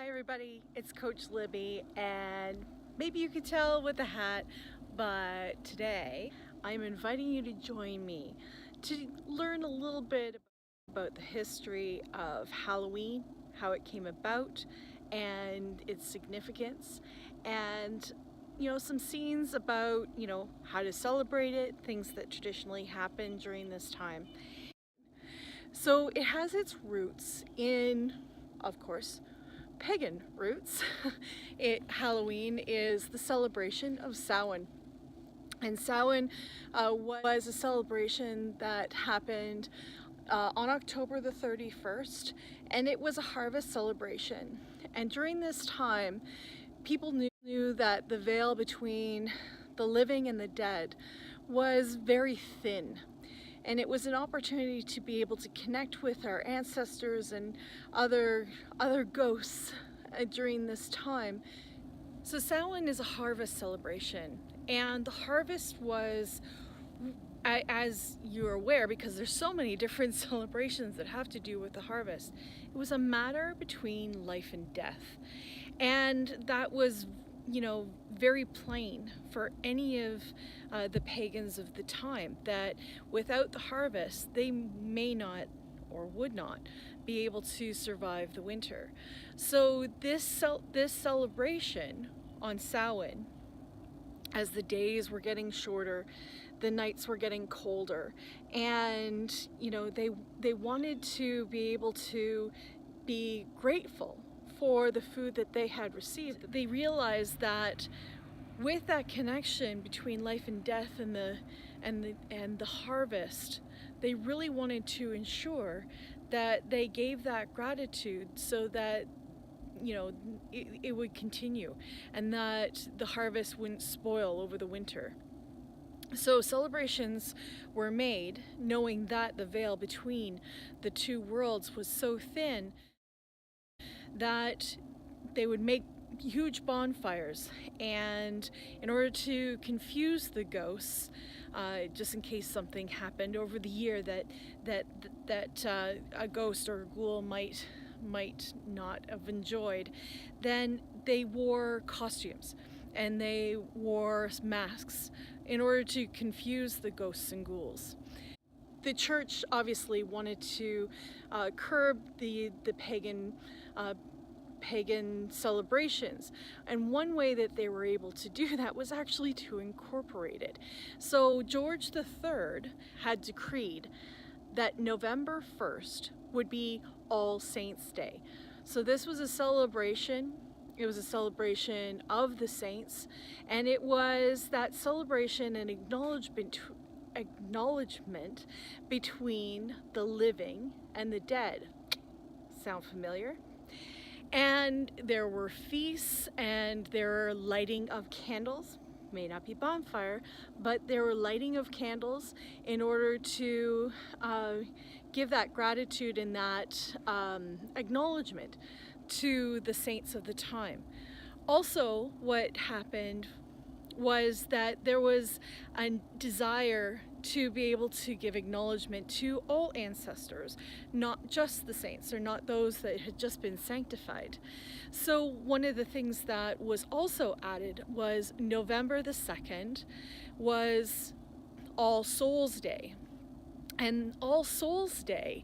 everybody, it's Coach Libby, and maybe you could tell with the hat, but today I'm inviting you to join me to learn a little bit about the history of Halloween, how it came about, and its significance, and some scenes about how to celebrate it, things that traditionally happen during this time. So it has its roots in, of course, pagan roots. Halloween is the celebration of Samhain. And Samhain was a celebration that happened on October the 31st, and it was a harvest celebration. And during this time, people knew that the veil between the living and the dead was very thin. And it was an opportunity to be able to connect with our ancestors and other ghosts during this time. So Samhain is a harvest celebration, and the harvest was, as you're aware, because there's so many different celebrations that have to do with the harvest, it was a matter between life and death. And that was very plain for any of the pagans of the time, that without the harvest they may not or would not be able to survive the winter. So this celebration on Samhain, as the days were getting shorter, the nights were getting colder, and they wanted to be able to be grateful for the food that they had received. They realized that with that connection between life and death and the harvest, they really wanted to ensure that they gave that gratitude so that it would continue and that the harvest wouldn't spoil over the winter. So celebrations were made knowing that the veil between the two worlds was so thin that they would make huge bonfires, and in order to confuse the ghosts, just in case something happened over the year that a ghost or a ghoul might not have enjoyed, then they wore costumes and they wore masks in order to confuse the ghosts and ghouls. The church obviously wanted to curb the pagan celebrations, and one way that they were able to do that was actually to incorporate it. So George III had decreed that November 1st would be All Saints' Day. So this was a celebration. It was a celebration of the saints, and it was that celebration and acknowledgement between the living and the dead. Sound familiar? And there were feasts, and there were lighting of candles. May not be bonfire, but there were lighting of candles in order to give that gratitude and that acknowledgement to the saints of the time. Also, what happened was that there was a desire to be able to give acknowledgement to all ancestors, not just the saints, or not those that had just been sanctified. So one of the things that was also added was November the 2nd was All Souls Day. And All Souls Day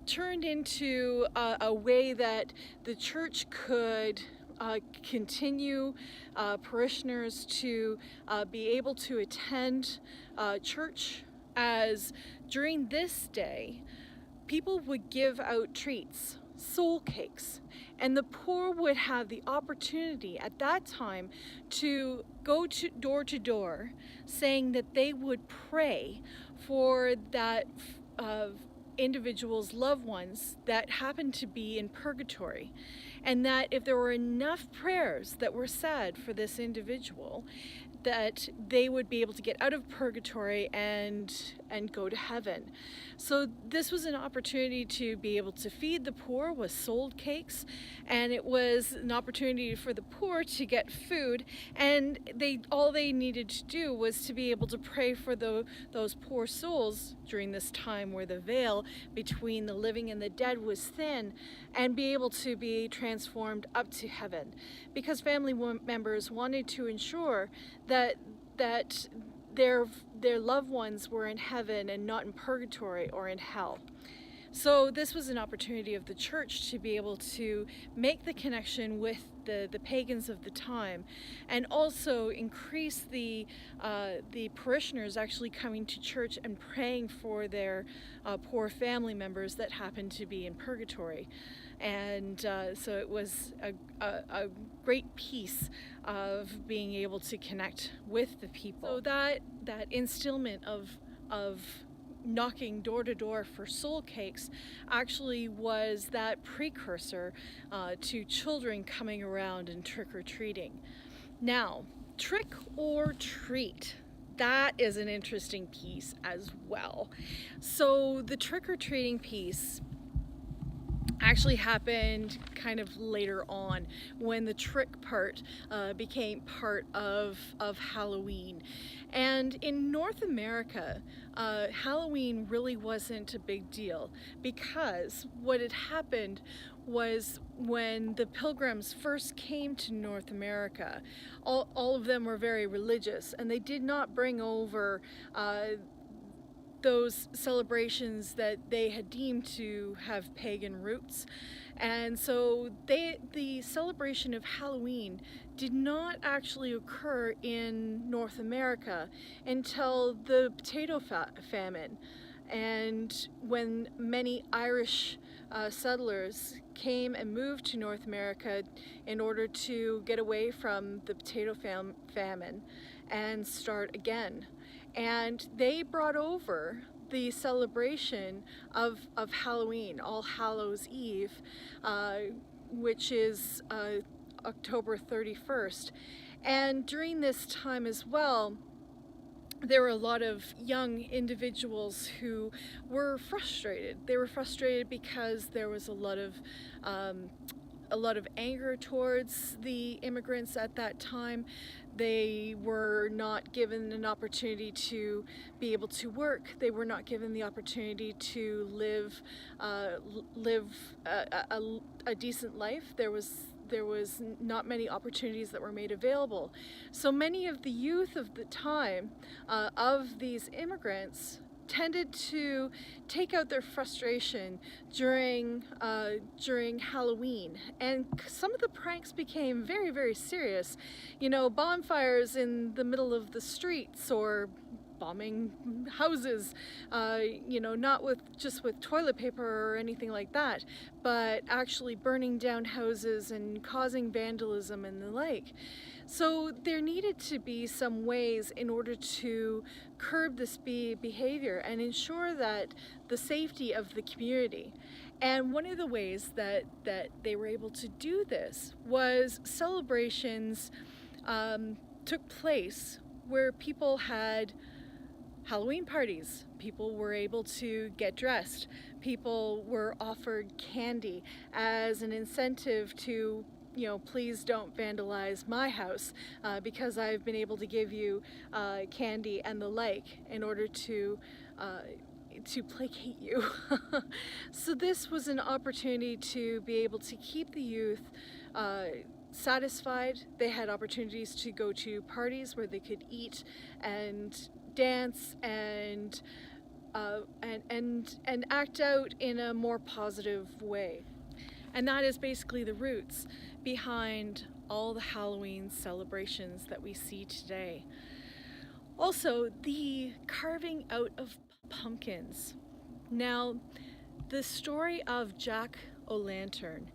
turned into a way that the church could continue parishioners to be able to attend church, as during this day people would give out treats, soul cakes, and the poor would have the opportunity at that time to go to door saying that they would pray for that individual's loved ones that happened to be in purgatory, and that if there were enough prayers that were said for this individual, that they would be able to get out of purgatory and and go to heaven. So this was an opportunity to be able to feed the poor with sold cakes, and it was an opportunity for the poor to get food, and all they needed to do was to be able to pray for those poor souls during this time where the veil between the living and the dead was thin, and be able to be transformed up to heaven, because family members wanted to ensure that their loved ones were in heaven and not in purgatory or in hell. So this was an opportunity of the church to be able to make the connection with the pagans of the time, and also increase the parishioners actually coming to church and praying for their poor family members that happened to be in purgatory. And so it was a great piece of being able to connect with the people. So that instillment of knocking door to door for soul cakes actually was that precursor to children coming around and trick-or-treating. Now, trick or treat, that is an interesting piece as well. So the trick-or-treating piece actually happened kind of later on, when the trick part became part of Halloween. And in North America, Halloween really wasn't a big deal, because what had happened was when the Pilgrims first came to North America, all of them were very religious, and they did not bring over those celebrations that they had deemed to have pagan roots. And so the celebration of Halloween did not actually occur in North America until the potato famine. And when many Irish settlers came and moved to North America in order to get away from the potato famine and start again. And they brought over the celebration of Halloween, All Hallows Eve, which is October 31st. And during this time as well, there were a lot of young individuals who were frustrated. They were frustrated because there was a lot of anger towards the immigrants at that time. They were not given an opportunity to be able to work. They were not given the opportunity to live a decent life. There was not many opportunities that were made available. So many of the youth of the time of these immigrants tended to take out their frustration during Halloween, and some of the pranks became very, very serious. You know, bonfires in the middle of the streets, or bombing houses, you know, not just with toilet paper or anything like that, but actually burning down houses and causing vandalism and the like. So there needed to be some ways in order to curb this behavior and ensure that the safety of the community. And one of the ways that they were able to do this was celebrations took place where people had Halloween parties. People were able to get dressed. People were offered candy as an incentive to, you know, please don't vandalize my house because I've been able to give you candy and the like in order to placate you. So this was an opportunity to be able to keep the youth satisfied. They had opportunities to go to parties where they could eat and dance and act out in a more positive way. And that is basically the roots behind all the Halloween celebrations that we see today. Also, the carving out of pumpkins. Now, the story of Jack-o'-lantern,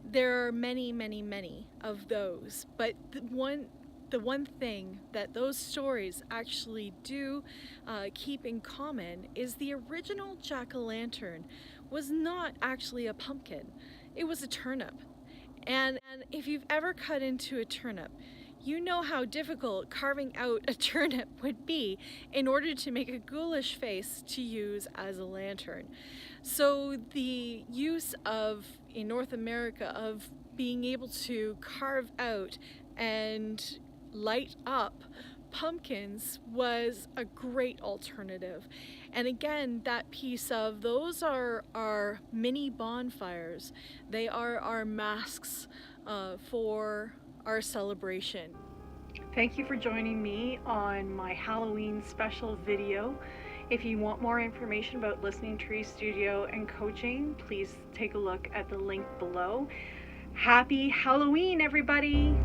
there are many, many, many of those, but the one thing that those stories actually do keep in common is the original jack-o'-lantern was not actually a pumpkin. It was a turnip. And if you've ever cut into a turnip, you know how difficult carving out a turnip would be in order to make a ghoulish face to use as a lantern. So the use of, in North America, of being able to carve out and light up pumpkins was a great alternative. And again, that piece of those are our mini bonfires. They are our masks for our celebration. Thank you for joining me on my Halloween special video. If you want more information about Listening Tree Studio and coaching, please take a look at the link below. Happy Halloween, everybody!